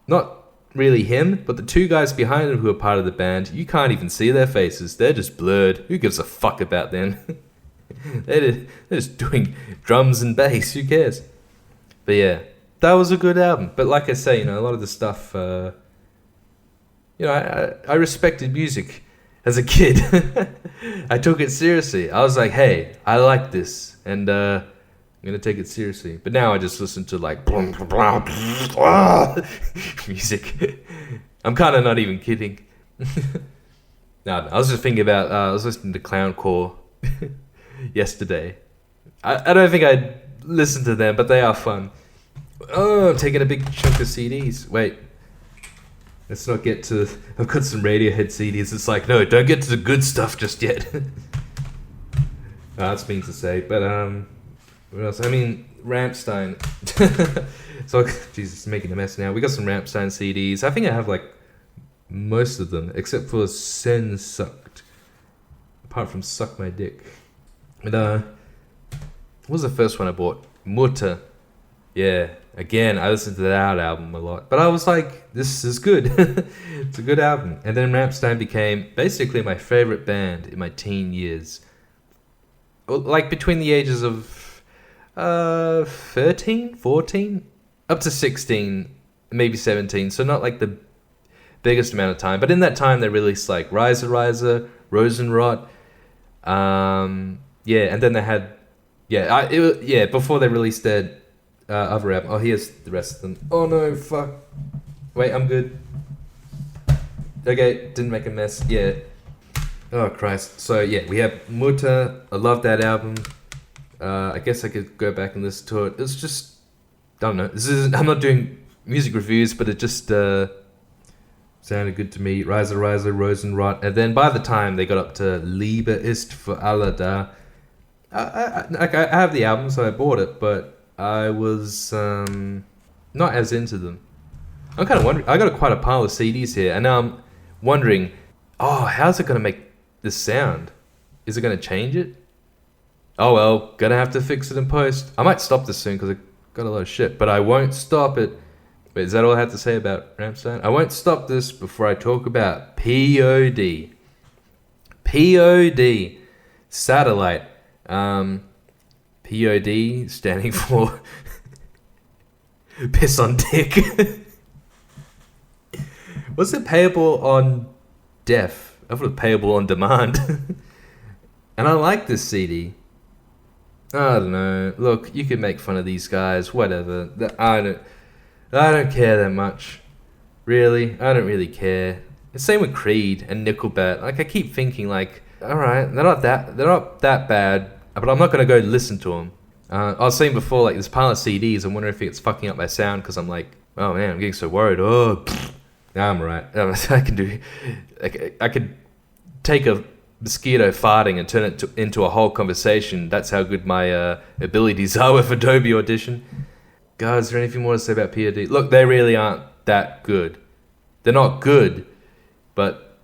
not really him, but the two guys behind him who are part of the band, you can't even see their faces. They're just blurred. Who gives a fuck about them? They're just doing drums and bass. Who cares? But yeah, that was a good album. But like I say, a lot of the stuff, I respected music as a kid. I took it seriously. I was like, hey, I like this, and I'm gonna take it seriously. But now I just listen to like music. I'm kind of not even kidding. No, I was just thinking about. I was listening to Clowncore yesterday. I don't think I'd listen to them, but they are fun. Oh, I'm taking a big chunk of CDs. Wait. Let's not get to... I've got some Radiohead CDs. It's like, no, don't get to the good stuff just yet. That's mean to say. But, what else? I mean, Rammstein. So, Jesus, making a mess now. We got some Rammstein CDs. I think I have, like, most of them, except for Sen Sucked. Apart from Suck My Dick. And, what was the first one I bought? Mutter. Yeah. Again, I listened to that album a lot. But I was like, this is good. It's a good album. And then Rammstein became basically my favorite band in my teen years. Like between the ages of 13, 14, up to 16, maybe 17. So not like the biggest amount of time. But in that time, they released like Riser, Rosenrot. Yeah, and then they had... before they released their... other album. Oh, here's the rest of them. Oh no, fuck. Wait, I'm good. Okay, didn't make a mess. Yeah. Oh Christ. So yeah, we have Mutter. I love that album. I guess I could go back and listen to it. It's just, I don't know. I'm not doing music reviews, but it just sounded good to me. Riser, Rosenrot, and then by the time they got up to Liebe ist für alle da, I have the album, so I bought it, but I was not as into them. I'm kind of wondering. I got quite a pile of CDs here, and now I'm wondering, how's it gonna make this sound? Is it gonna change it? Oh well, gonna have to fix it in post. I might stop this soon because I got a lot of shit, but I won't stop it. Wait, is that all I have to say about Rammstein? I won't stop this before I talk about POD. POD, Satellite. POD standing for piss on dick. Was it payable on def? I thought it was payable on demand. And I like this CD. I don't know. Look, you can make fun of these guys, whatever. I don't care that much. Really, I don't really care. The same with Creed and Nickelback. Like I keep thinking, like, all right, they're not that bad. But I'm not going to go listen to them. I was saying before, like, this pile of CDs, I'm wondering if it's fucking up my sound, because I'm like, oh man, I'm getting so worried. Nah, I'm alright. I could take a mosquito farting and turn it into a whole conversation. That's how good my abilities are with Adobe Audition. Guys, is there anything more to say about POD? Look, they really aren't that good. They're not good, but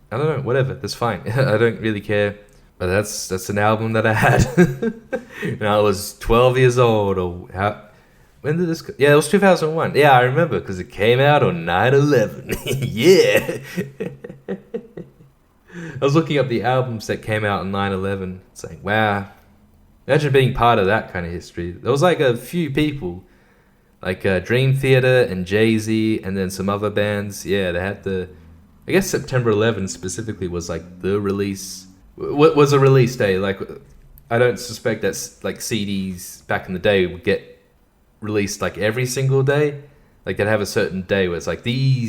I don't know, whatever, that's fine. I don't really care. But that's an album that I had when I was 12 years old. When did this go? Yeah, it was 2001. Yeah, I remember because it came out on 9/11. Yeah. I was looking up the albums that came out on 9/11. It's like, wow. Imagine being part of that kind of history. There was like a few people, like Dream Theater and Jay-Z, and then some other bands. Yeah, they had I guess September 11 specifically was like the release. What was a release day? Like, I don't suspect that like CDs back in the day would get released like every single day. Like they'd have a certain day where it's like we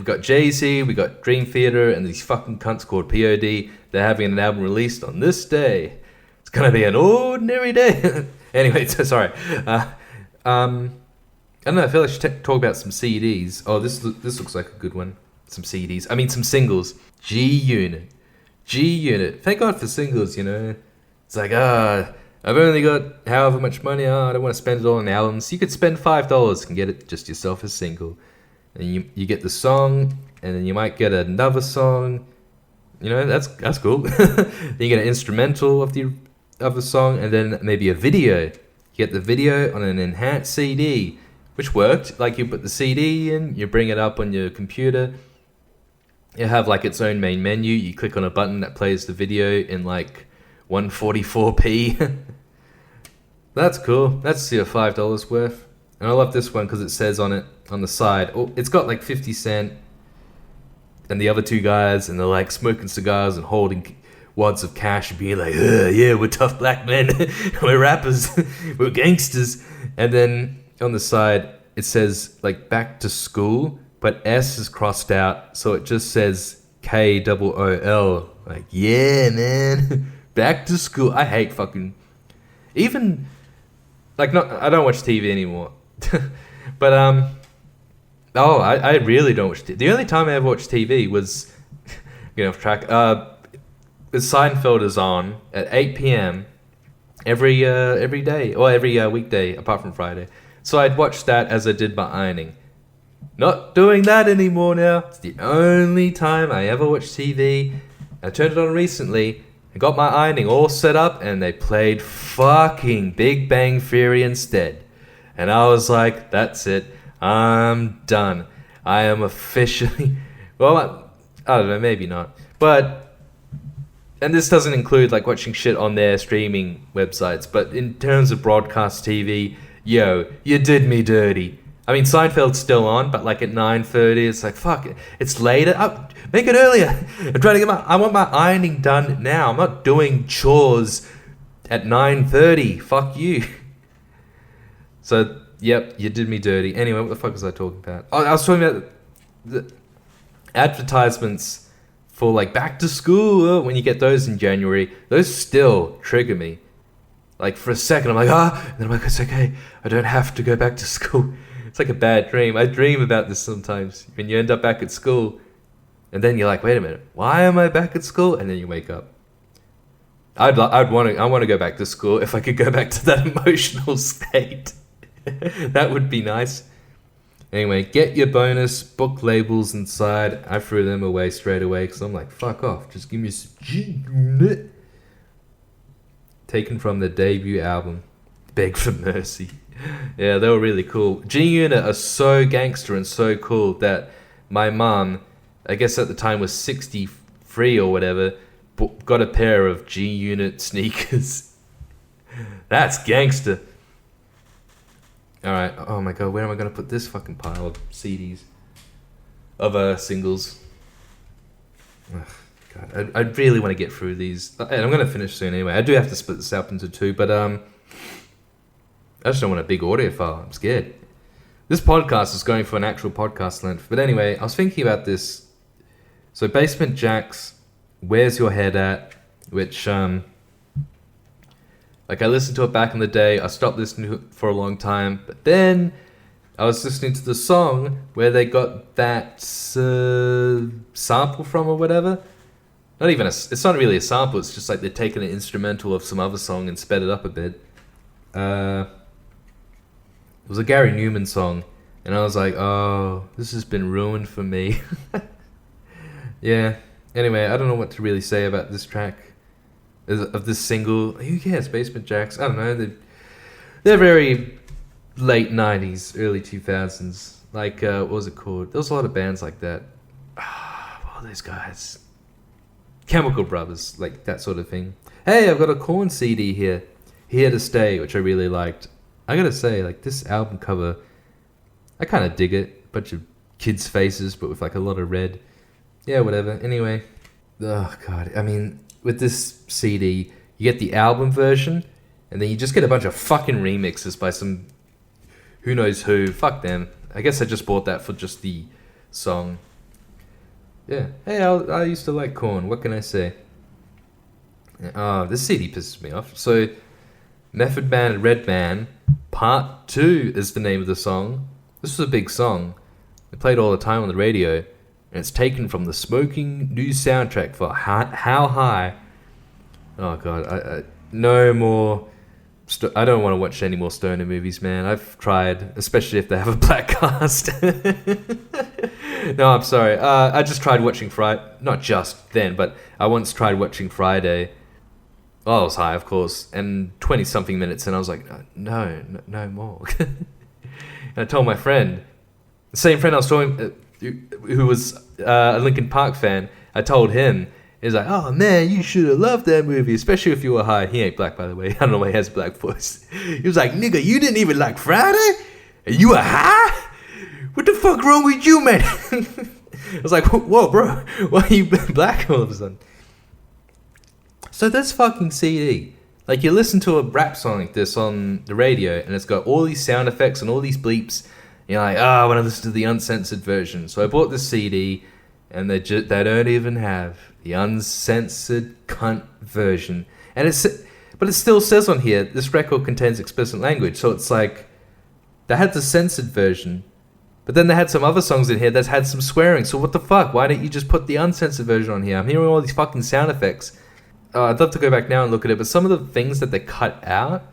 got Jay-Z, we got Dream Theater, and these fucking cunts called POD. They're having an album released on this day. It's gonna be an ordinary day. Anyway, so sorry. I don't know. I feel like I should talk about some CDs. Oh, this looks like a good one. Some CDs. I mean, some singles. G-Unit. Thank God for singles, It's like, I've only got however much money. I don't want to spend it all on albums. You could spend $5 and get it just yourself as single. And you get the song, and then you might get another song. That's cool. Then you get an instrumental of the song, and then maybe a video. You get the video on an enhanced CD which worked. Like, you put the CD in, you bring it up on your computer. You have like its own main menu. You click on a button that plays the video in like 144p. That's cool. That's your $5 worth. And I love this one because it says on it, on the side, oh, it's got like 50 Cent and the other two guys, and they're like smoking cigars and holding wads of cash and being like, yeah, we're tough black men. We're rappers. We're gangsters. And then on the side, it says like back to school, but S is crossed out, so it just says KOOL. Like, yeah, man. Back to school. I hate fucking... Even... Like, not... I don't watch TV anymore. But, Oh, I really don't watch TV. The only time I ever watched TV was... Getting off track. Seinfeld is on at 8 p.m. every day. Or every weekday, apart from Friday. So I'd watch that as I did my ironing. Not doing that anymore now. It's the only time I ever watch TV. I turned it on recently. I got my ironing all set up, and they played fucking Big Bang Theory instead. And I was like, that's it. I'm done. I am officially... Well, I don't know, maybe not. But... And this doesn't include like watching shit on their streaming websites. But in terms of broadcast TV, yo, you did me dirty. I mean, Seinfeld's still on, but like at 9:30, it's like, fuck it. It's later. Make it earlier. I'm trying to get I want my ironing done now. I'm not doing chores at 9:30. Fuck you. So, yep, you did me dirty. Anyway, what the fuck was I talking about? Oh, I was talking about the advertisements for like back to school. When you get those in January, those still trigger me. Like for a second, I'm like, and then I'm like, it's okay. I don't have to go back to school. It's like a bad dream. I dream about this sometimes. When you end up back at school, and then you're like, wait a minute, why am I back at school? And then you wake up. I want to go back to school if I could go back to that emotional state. That would be nice. Anyway, get your bonus book labels inside. I threw them away straight away because I'm like, fuck off. Just give me some G-Unit. Taken from the debut album, Beg for Mercy. Yeah, they were really cool. G-Unit are so gangster and so cool that my mom, I guess at the time was 63 or whatever, got a pair of G-Unit sneakers. That's gangster. Alright, oh my god, where am I going to put this fucking pile of CDs? Of singles. Ugh, God, I really want to get through these. And I'm going to finish soon anyway. I do have to split this up into two, but I just don't want a big audio file. I'm scared. This podcast is going for an actual podcast length. But anyway, I was thinking about this. So Basement Jaxx, Where's Your Head At? Which, like I listened to it back in the day. I stopped listening to it for a long time. But then I was listening to the song where they got that sample from or whatever. Not even it's not really a sample. It's just like they're taking an instrumental of some other song and sped it up a bit. It was a Gary Newman song, and I was like, oh, this has been ruined for me. Yeah. Anyway, I don't know what to really say about this track, of this single. Who cares? Basement Jaxx. I don't know. They're very late 90s, early 2000s. Like, what was it called? There was a lot of bands like that. What are those guys? Chemical Brothers, like that sort of thing. Hey, I've got a Korn CD here. Here to Stay, which I really liked. I gotta say, like, this album cover, I kind of dig it. Bunch of kids' faces, but with like a lot of red. Yeah, whatever. Anyway. Oh, God. I mean, with this CD, you get the album version, and then you just get a bunch of fucking remixes by some who knows who. Fuck them. I guess I just bought that for just the song. Yeah. Hey, I used to like Korn. What can I say? This CD pisses me off. So, Method Man and Redman, Part 2 is the name of the song. This was a big song. It played all the time on the radio. And it's taken from the Smoking News soundtrack for How High. Oh, God. I no more... I don't want to watch any more stoner movies, man. I've tried, especially if they have a black cast. No, I'm sorry. I just tried watching Friday. Not just then, but I once tried watching Friday. Oh, I was high, of course. And 20-something minutes, and I was like, no more. And I told my friend, the same friend I was talking, who was a Linkin Park fan, I told him, he's like, oh man, you should have loved that movie, especially if you were high. He ain't black, by the way. I don't know why he has a black voice. He was like, nigga, you didn't even like Friday? And you were high? What the fuck wrong with you, man? I was like, whoa, bro, why are you black all of a sudden? So this fucking CD, like you listen to a rap song like this on the radio and it's got all these sound effects and all these bleeps. And you're like, I want to listen to the uncensored version. So I bought this CD and they don't even have the uncensored cunt version. And but it still says on here, this record contains explicit language. So it's like, they had the censored version, but then they had some other songs in here that had some swearing. So what the fuck? Why don't you just put the uncensored version on here? I'm hearing all these fucking sound effects. I'd love to go back now and look at it, but some of the things that they cut out,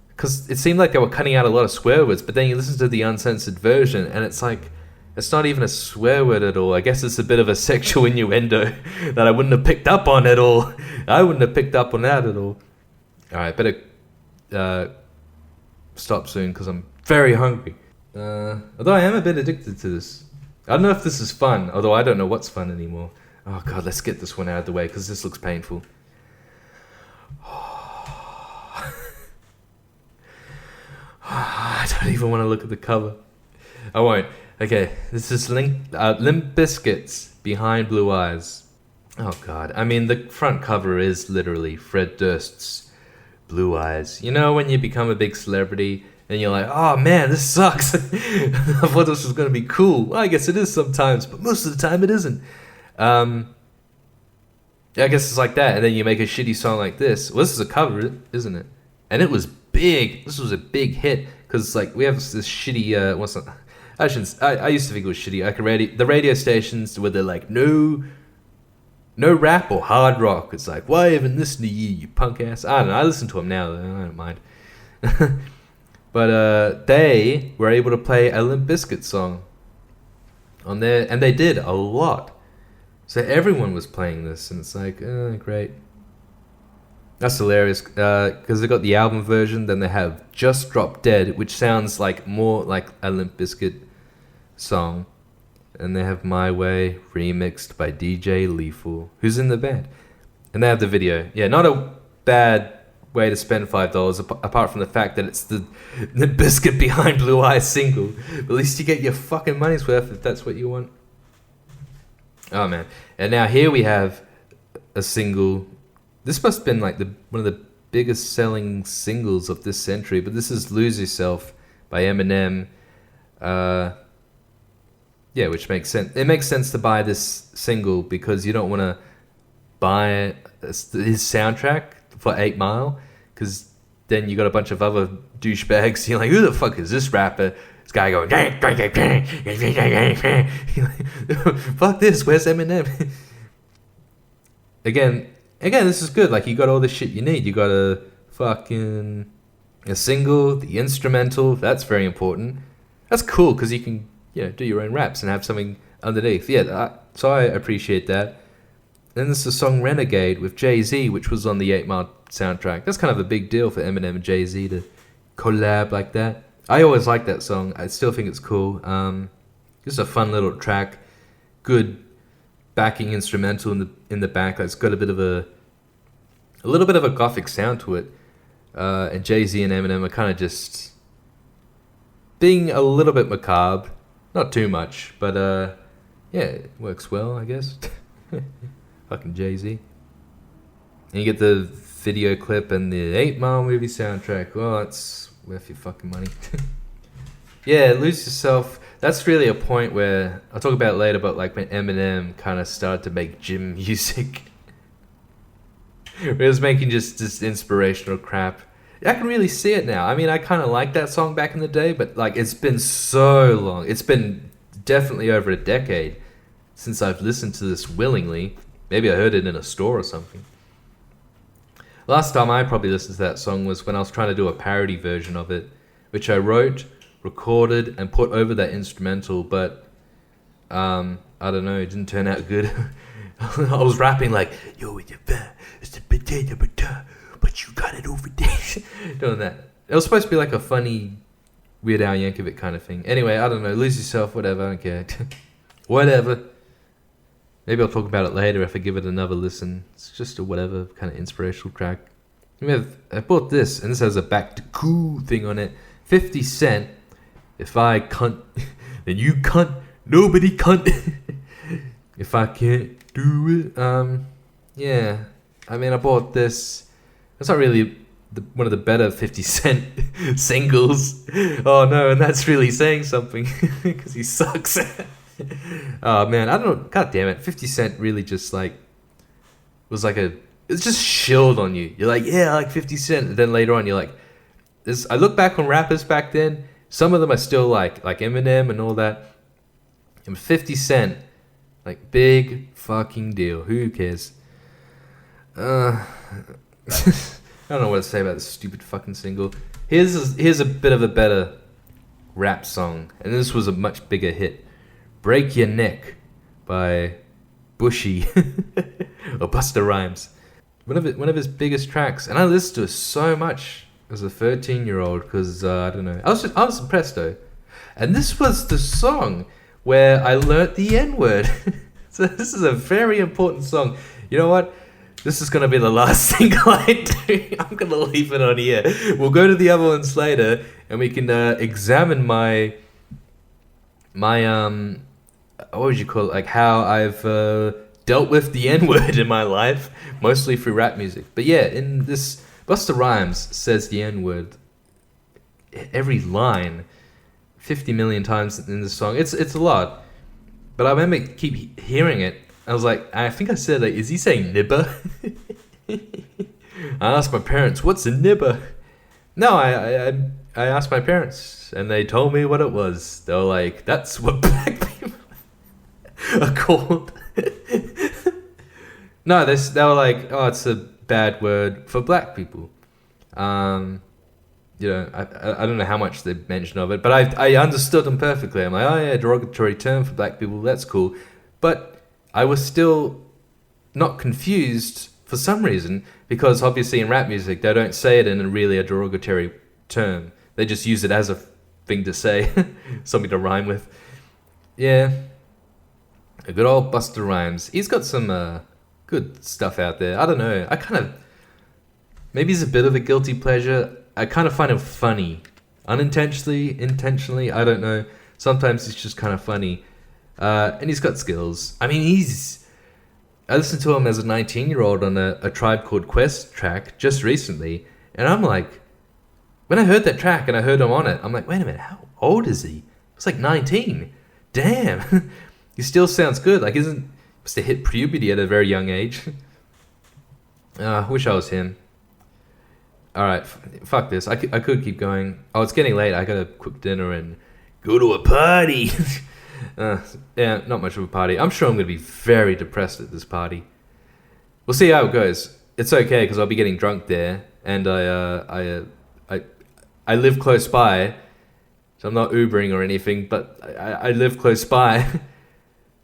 because it seemed like they were cutting out a lot of swear words, but then you listen to the uncensored version, and it's like, it's not even a swear word at all. I guess it's a bit of a sexual innuendo that I wouldn't have picked up on at all. I wouldn't have picked up on that at all. Alright, better stop soon, because I'm very hungry. Although I am a bit addicted to this. I don't know if this is fun, although I don't know what's fun anymore. Oh god, let's get this one out of the way, because this looks painful. I don't even want to look at the cover. I won't. Okay, this is Limp Bizkit's Behind Blue Eyes. Oh god, I mean the front cover is literally Fred Durst's Blue Eyes. You know when you become a big celebrity and you're like, oh man, this sucks. I thought this was going to be cool. Well, I guess it is sometimes, but most of the time it isn't. I guess it's like that, and then you make a shitty song like this. Well, this is a cover, isn't it? And it was big. This was a big hit because like we have this shitty. I used to think it was shitty. Like the radio stations where they're like no rap or hard rock. It's like, why even listen to you punk ass? I don't know. I listen to them now. Though. I don't mind. But they were able to play a Limp Bizkit song on there, and they did a lot. So everyone was playing this, and it's like, great. That's hilarious, because they got the album version, then they have Just Drop Dead, which sounds like more like a Limp Bizkit song. And they have My Way, remixed by DJ Lethal, who's in the band. And they have the video. Yeah, not a bad way to spend $5, apart from the fact that it's the Bizkit Behind Blue Eyes single. But at least you get your fucking money's worth if that's what you want. Oh man. And now here we have a single. This must have been like one of the biggest selling singles of this century, but this is Lose Yourself by Eminem. Yeah, which makes sense. It makes sense to buy this single because you don't want to buy his soundtrack for 8 Mile, because then you got a bunch of other douchebags. You're like, who the fuck is this rapper? This guy going, fuck this, where's Eminem? Again, this is good. Like, you got all the shit you need. You got a single, the instrumental. That's very important. That's cool because you can, do your own raps and have something underneath. Yeah, so I appreciate that. Then there's the song Renegade with Jay-Z, which was on the 8 Mile soundtrack. That's kind of a big deal for Eminem and Jay-Z to collab like that. I always like that song. I still think it's cool. Just a fun little track. Good backing instrumental in the back. It's got a little bit of a gothic sound to it. And Jay-Z and Eminem are kind of just being a little bit macabre. Not too much, but yeah, it works well, I guess. Fucking Jay-Z. And you get the video clip and the 8 Mile movie soundtrack. Well, it's worth your fucking money. Yeah, Lose Yourself. That's really a point where I'll talk about it later, but like when Eminem kind of started to make gym music. Where he was making just this inspirational crap. I can really see it now. I mean, I kind of liked that song back in the day, but like it's been so long. It's been definitely over a decade since I've listened to this willingly. Maybe I heard it in a store or something. Last time I probably listened to that song was when I was trying to do a parody version of it, which I wrote, recorded, and put over that instrumental, but I don't know, it didn't turn out good. I was rapping like, yo, with your bear, it's the potato, but you got it over there. Doing that. It was supposed to be like a funny Weird Al Yankovic kind of thing. Anyway, I don't know. Lose Yourself, whatever. I don't care. Whatever. Maybe I'll talk about it later if I give it another listen. It's just a whatever kind of inspirational track. I bought this, and this has a back to cool thing on it. 50 Cent. If I cunt, then you cunt. Nobody cunt. If I can't do it. Yeah. I mean, I bought this. It's not really one of the better 50 Cent singles. Oh no, and that's really saying something because he sucks. Oh man, I don't know. God damn it, 50 Cent really just was it's just shilled on you. You're like, yeah, I like 50 Cent. And then later on, you're like, I look back on rappers back then. Some of them are still like Eminem and all that. And 50 Cent, like big fucking deal. Who cares? I don't know what to say about this stupid fucking single. Here's a bit of a better rap song, and this was a much bigger hit. Break Your Neck by Bushy or Busta Rhymes. One of his biggest tracks, and I listened to it so much as a 13-year-old because I don't know. I was impressed though, and this was the song where I learnt the N-word. So this is a very important song. You know what? This is gonna be the last single I do. I'm gonna leave it on here. We'll go to the other ones later, and we can examine my what would you call it? Like how I've dealt with the N-word in my life, mostly through rap music. But yeah, in this, Busta Rhymes says the N-word every line 50 million times in this song. It's a lot. But I remember keep hearing it. I was like, I think I said, like, is he saying nibber? I asked my parents, what's a nibber? No, I asked my parents, and they told me what it was. They were like, that's what black people are called. No, they were like, oh, it's a bad word for black people. You know, I don't know how much they mentioned of it, but I understood them perfectly. I'm like, oh yeah, derogatory term for black people, that's cool. But I was still not confused for some reason, because obviously in rap music, they don't say it in a derogatory term. They just use it as a thing to say, something to rhyme with. Yeah, a good old Busta Rhymes. He's got some good stuff out there. I don't know. Maybe it's a bit of a guilty pleasure. I kind of find him funny. Unintentionally, intentionally, I don't know. Sometimes it's just kind of funny. And he's got skills. I mean, I listened to him as a 19-year-old on a Tribe Called Quest track just recently. And I'm like, when I heard that track and I heard him on it, I'm like, wait a minute, how old is he? It's like 19. Damn. He still sounds good. Like, he must have hit puberty at a very young age. I wish I was him. Alright, fuck this. I could keep going. Oh, it's getting late. I gotta cook dinner and go to a party. Yeah, not much of a party. I'm sure I'm gonna be very depressed at this party. We'll see how it goes. It's okay because I'll be getting drunk there, and I live close by, so I'm not Ubering or anything. But I live close by.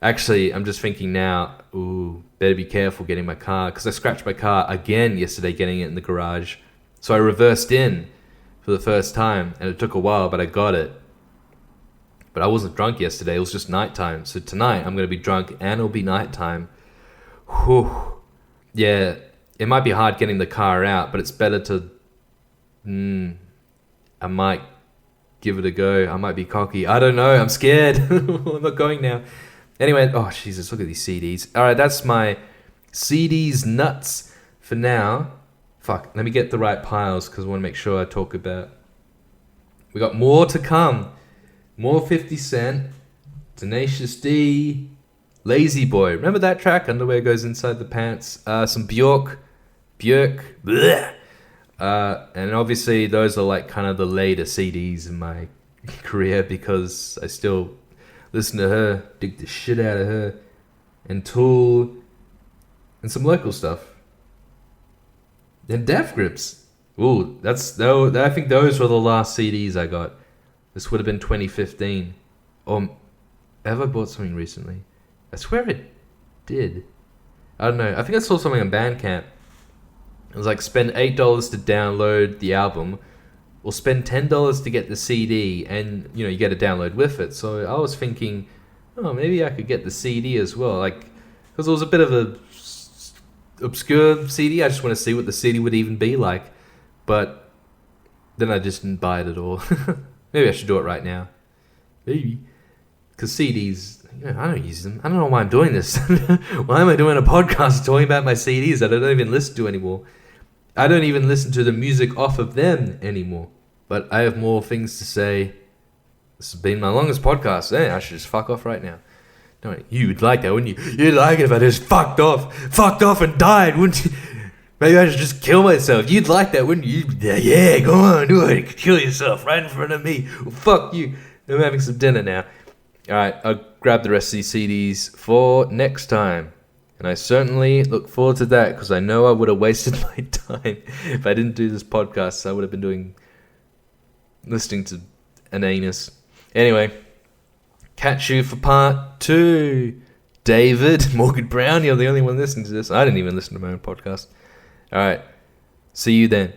Actually, I'm just thinking now. Ooh, better be careful getting my car because I scratched my car again yesterday getting it in the garage. So I reversed in for the first time, and it took a while, but I got it. But I wasn't drunk yesterday, it was just nighttime. So tonight, I'm going to be drunk, and it'll be nighttime. Whew. Yeah, it might be hard getting the car out, but it's better to... I might give it a go. I might be cocky. I don't know, I'm scared. I'm not going now. Anyway, oh, Jesus, look at these CDs. All right, that's my CDs nuts for now. Fuck, let me get the right piles because I want to make sure I talk about... We got more to come. More 50 Cent, Tenacious D, Lazy Boy. Remember that track? Underwear Goes Inside the Pants. Some Björk. Blech. And obviously those are like kind of the later CDs in my career because I still listen to her, dig the shit out of her, and Tool, and some local stuff. And Death Grips. Ooh, I think those were the last CDs I got. This would have been 2015. Or have I bought something recently? I swear it did. I don't know. I think I saw something on Bandcamp. It was like spend $8 to download the album, or spend $10 to get the CD, and you get a download with it. So I was thinking, oh, maybe I could get the CD as well, like, because it was a bit of a obscure CD. I just want to see what the CD would even be like, but then I just didn't buy it at all. Maybe I should do it right now. Maybe. Because CDs, I don't use them. I don't know why I'm doing this. Why am I doing a podcast talking about my CDs that I don't even listen to anymore? I don't even listen to the music off of them anymore. But I have more things to say. This has been my longest podcast. I should just fuck off right now. No, you'd like that, wouldn't you? You'd like it if I just fucked off and died, wouldn't you? Maybe I should just kill myself. You'd like that, wouldn't you? Yeah, go on, do it. Kill yourself right in front of me. Well, fuck you. I'm having some dinner now. Alright, I'll grab the rest of these CDs for next time. And I certainly look forward to that, because I know I would have wasted my time if I didn't do this podcast. I would have been listening to an anus. Anyway, catch you for part 2. David, Morgan Brown, you're the only one listening to this. I didn't even listen to my own podcast. Alright, see you then.